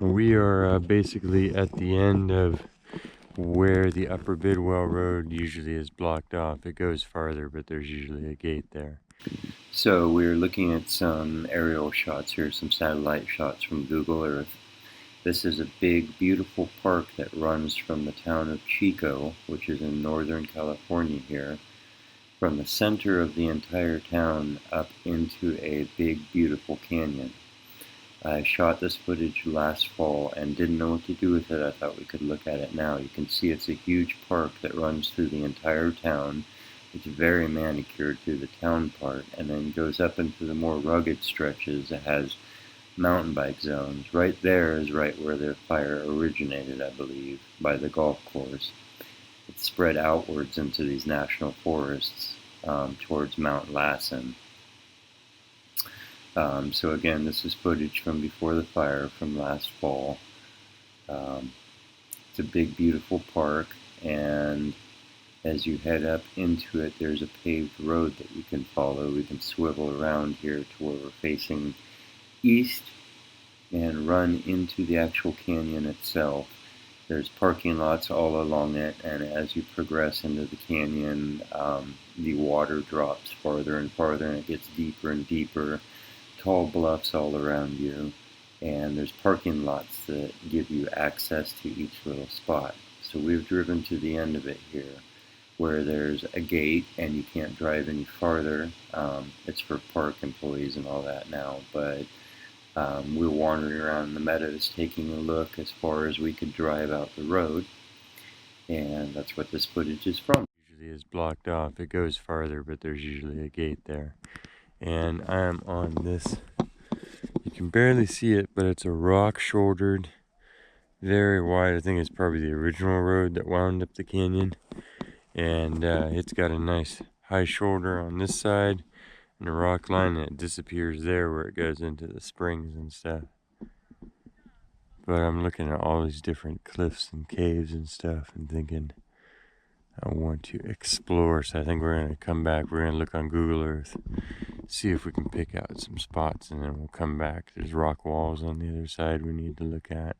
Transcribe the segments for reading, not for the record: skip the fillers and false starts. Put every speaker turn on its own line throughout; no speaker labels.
We are basically at the end of where the upper Bidwell Road usually is blocked off. It goes farther, but there's usually a gate there. So we're looking at some aerial shots here, some satellite shots from Google Earth. This is a big, beautiful park that runs from the town of Chico, which is in northern California here, from the center of the entire town up into a big, beautiful canyon. I shot this footage last fall and didn't know what to do with it. I thought we could look at it now. You can see it's a huge park that runs through the entire town. It's very manicured through the town part, and then goes up into the more rugged stretches. It has mountain bike zones. Right there is right where the fire originated, I believe, by the golf course. It's spread outwards into these national forests towards Mount Lassen. So again, this is footage from before the fire from last fall. It's a big, beautiful park, and as you head up into it, there's a paved road that you can follow. We can swivel around here to where we're facing east and run into the actual canyon itself. There's parking lots all along it, and as you progress into the canyon, the water drops farther and farther, and it gets deeper and deeper. Tall bluffs all around you, and there's parking lots that give you access to each little spot. So we've driven to the end of it here, where there's a gate and you can't drive any farther. It's for park employees and all that now, but we're wandering around the meadows taking a look as far as we could drive out the road, and that's what this footage is from. Usually is blocked off. It goes farther, but there's usually a gate there. And I'm on this, you can barely see it, but it's a rock-shouldered, very wide, I think it's probably the original road that wound up the canyon. And it's got a nice high shoulder on this side and a rock line, and it disappears there where it goes into the springs and stuff. But I'm looking at all these different cliffs and caves and stuff and thinking I want to explore. So I think we're going to come back, we're going to look on Google Earth, see if we can pick out some spots, and then we'll come back. There's rock walls on the other side we need to look at.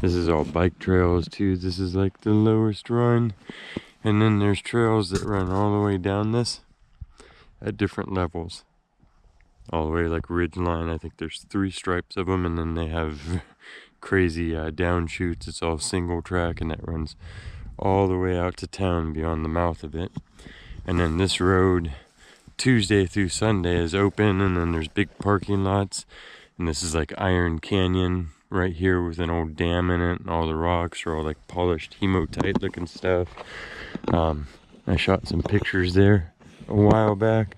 This is all bike trails too. This is like the lowest run, and then there's trails that run all the way down this at different levels, all the way like ridge line. I think there's 3 stripes of them, and then they have crazy downshoots. It's all single track, and that runs all the way out to town beyond the mouth of it. And then this road Tuesday through Sunday is open, and then there's big parking lots, and this is like Iron Canyon right here with an old dam in it, and all the rocks are all like polished hematite looking stuff. I shot some pictures there a while back,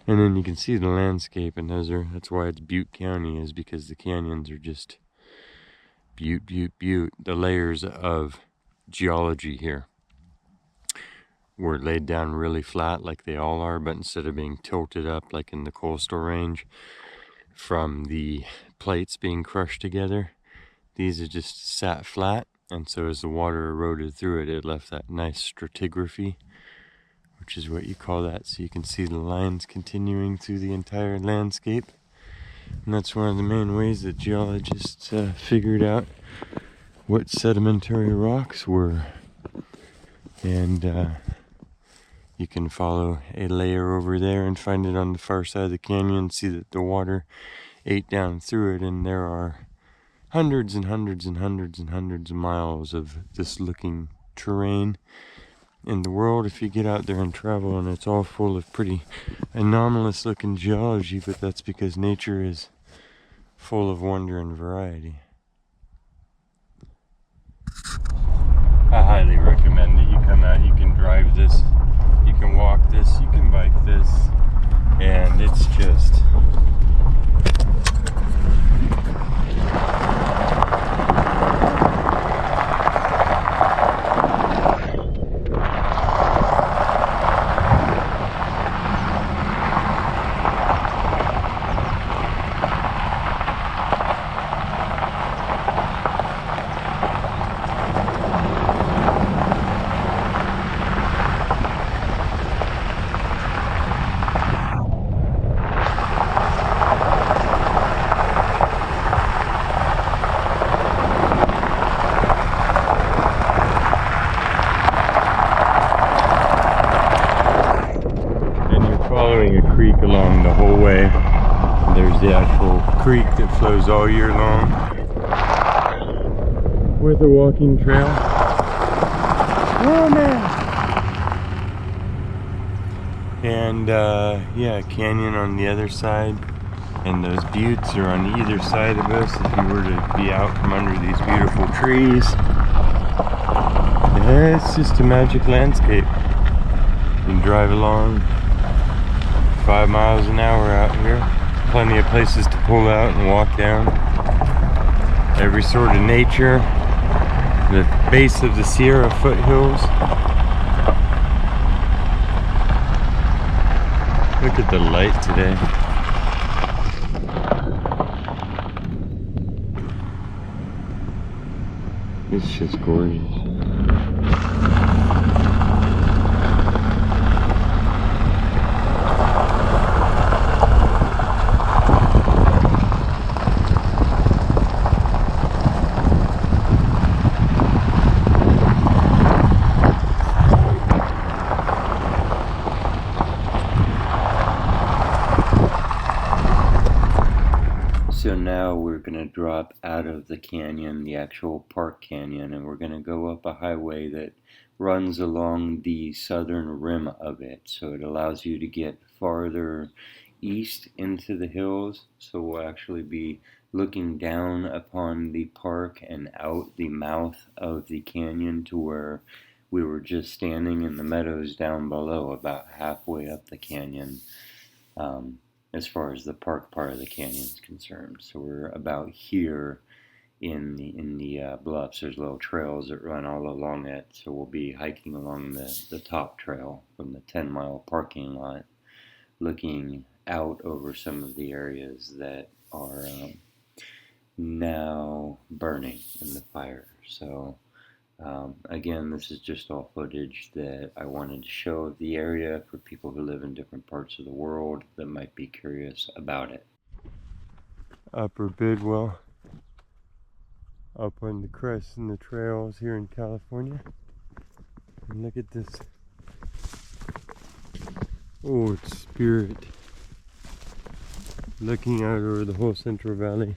and then you can see the landscape, and that's why it's Butte County, is because the canyons are just Butte, the layers of geology here were laid down really flat like they all are, but instead of being tilted up like in the coastal range from the plates being crushed together, these are just sat flat, and so as the water eroded through it, it left that nice stratigraphy, which is what you call that. So you can see the lines continuing through the entire landscape, and that's one of the main ways that geologists figured out what sedimentary rocks were. And you can follow a layer over there and find it on the far side of the canyon, see that the water ate down through it, and there are hundreds and hundreds and hundreds and hundreds of miles of this looking terrain in the world if you get out there and travel, and it's all full of pretty anomalous looking geology, but that's because nature is full of wonder and variety. I highly recommend that you come out. You can drive this, you can walk this, you can bike this, and it's just creek along the whole way. And there's the actual creek that flows all year long with a walking trail. Oh man! And yeah, canyon on the other side. And those buttes are on either side of us if you were to be out from under these beautiful trees. Yeah, it's just a magic landscape. You can drive along 5 miles an hour out here. Plenty of places to pull out and walk down. Every sort of nature. The base of the Sierra foothills. Look at the light today. It's just gorgeous. So now we're going to drop out of the canyon, the actual park canyon, and we're going to go up a highway that runs along the southern rim of it. So it allows you to get farther east into the hills. So we'll actually be looking down upon the park and out the mouth of the canyon to where we were just standing in the meadows down below, about halfway up the canyon. As far as the park part of the canyon is concerned. So we're about here in the bluffs. There's little trails that run all along it. So we'll be hiking along the top trail from the 10-mile parking lot, looking out over some of the areas that are now burning in the fire. So again, this is just all footage that I wanted to show of the area for people who live in different parts of the world that might be curious about it. Upper Bidwell, up on the crests and the trails here in California. And look at this. Oh, it's Spirit. Looking out over the whole Central Valley.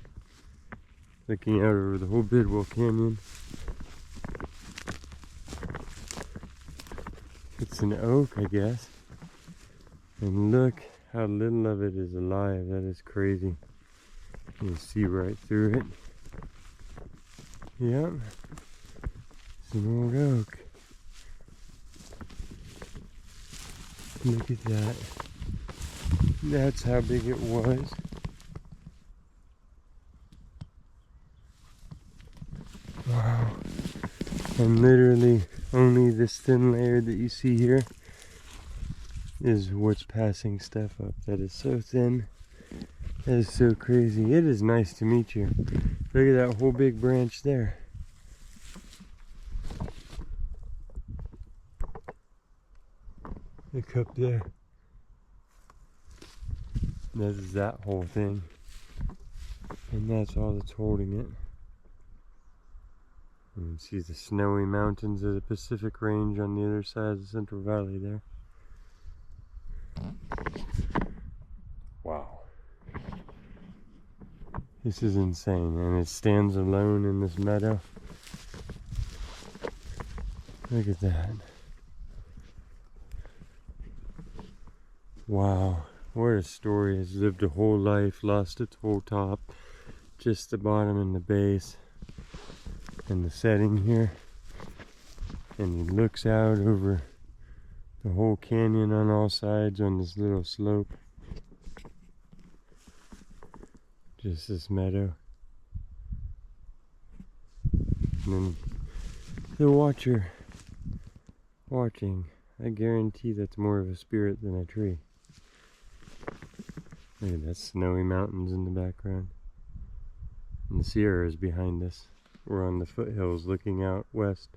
Looking out over the whole Bidwell Canyon. It's an oak, I guess. And look how little of it is alive. That is crazy. You can see right through it. Yep. It's an old oak. Look at that. That's how big it was. Wow. And literally only this thin layer that you see here is what's passing stuff up. That is so thin. That is so crazy. It is nice to meet you. Look at that whole big branch there. Look up there. That's that whole thing. And that's all that's holding it. You can see the snowy mountains of the Pacific Range on the other side of the Central Valley there. Wow. This is insane, and it stands alone in this meadow. Look at that. Wow, what a story. It's lived a whole life, lost its whole top, just the bottom and the base. And the setting here, and he looks out over the whole canyon on all sides on this little slope. Just this meadow. And then the watcher watching, I guarantee that's more of a spirit than a tree. Look at that, snowy mountains in the background. And the Sierra is behind us. We're on the foothills looking out west.